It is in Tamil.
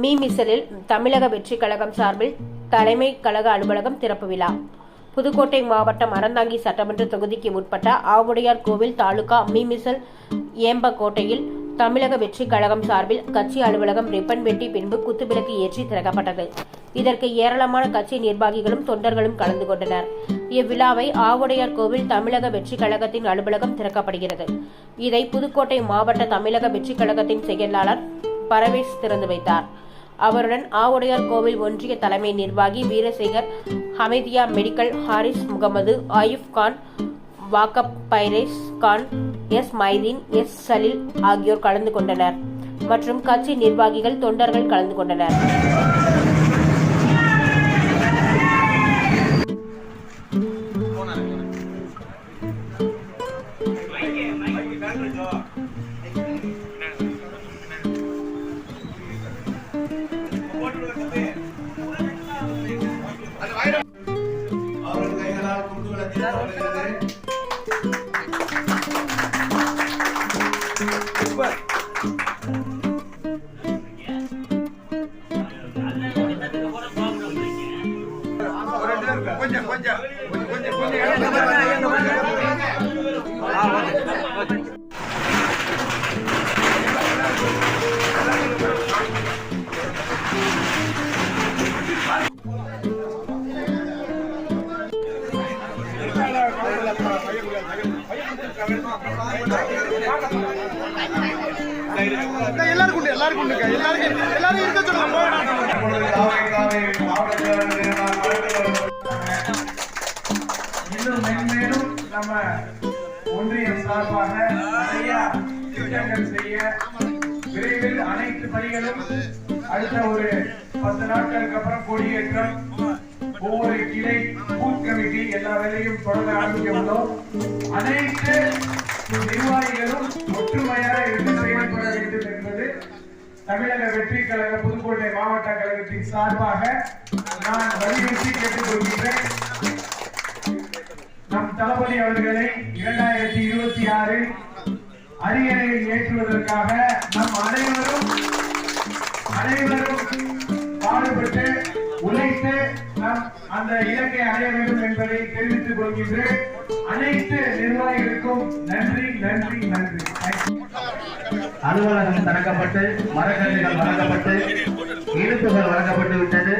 மீமிசலில் தமிழக வெற்றி கழகம் சார்பில் தலைமை கழக அலுவலகம் திறப்பு விழா. புதுக்கோட்டை மாவட்டம் அறந்தாங்கி சட்டமன்ற தொகுதிக்கு உட்பட்ட ஆவுடையார் கோவில் தாலுகா மீமிசல் ஏம்பக்கோட்டையில் தமிழக வெற்றி கழகம் சார்பில் கட்சி அலுவலகம் ரிப்பன் வெட்டி பின்பு குத்துவிளக்கு ஏற்றி திறக்கப்பட்டது. இதற்கு ஏராளமான கட்சி நிர்வாகிகளும் தொண்டர்களும் கலந்து கொண்டனர். இவ்விழாவை ஆவுடையார் கோவில் தமிழக வெற்றி கழகத்தின் அலுவலகம் திறக்கப்படுகிறது. இதை புதுக்கோட்டை மாவட்ட தமிழக வெற்றி கழகத்தின் செயலாளர் பரவேஸ் திறந்து வைத்தார். அவருடன் ஆவுடையார் கோவில் ஒன்றிய தலைமை நிர்வாகி Veerasekar, Hameedia medical, Harris Mohammed, ஆயுப் Khan, வாக்கப் பைரேஸ் Khan, S Maideen, S Salil ஆகியோர் கலந்து கொண்டனர் மற்றும் கட்சி நிர்வாகிகள் தொண்டர்கள் கலந்து கொண்டனர். இன்னும் மென்மேலும் நம்ம ஒன்றியம் சார்பாக நிறைய திட்டங்கள் செய்ய விரைவில் அனைத்து பணிகளும் அடுத்த ஒரு 10 நாட்களுக்கு அப்புறம் கொடியேற்றம், ஒவ்வொரு கிளை பூத் கமிட்டி எல்லா வேலையும் தொடங்க ஆரம்பிக்க உள்ளோம். அனைத்து நிர்வாகிகளும் ஒற்றுமையாக இருந்து செயல்பட வேண்டும் என்பது தமிழக வெற்றி கழக புதுக்கோட்டை மாவட்ட கழகத்தின் சார்பாக நான் வலியுறுத்தி கேட்டுக்கொள்கின்றேன். நம் தளபதி அவர்களை 2026 அரியணையில் ஏற்றுவதற்காக நம் அனைவரும் பாடுபட்டு உழைத்து நாம் அந்த இலக்கை அடைய வேண்டும் என்பதை தெரிவித்துக் கொள்கின்றேன். அனைத்து நிர்வாகிகளுக்கும் நன்றி நன்றி நன்றி. அலுவலகம் திறக்கப்பட்டு மரக்கன்றுகள் வழங்கப்பட்டு இனிப்புகள் வழங்கப்பட்டு விட்டது.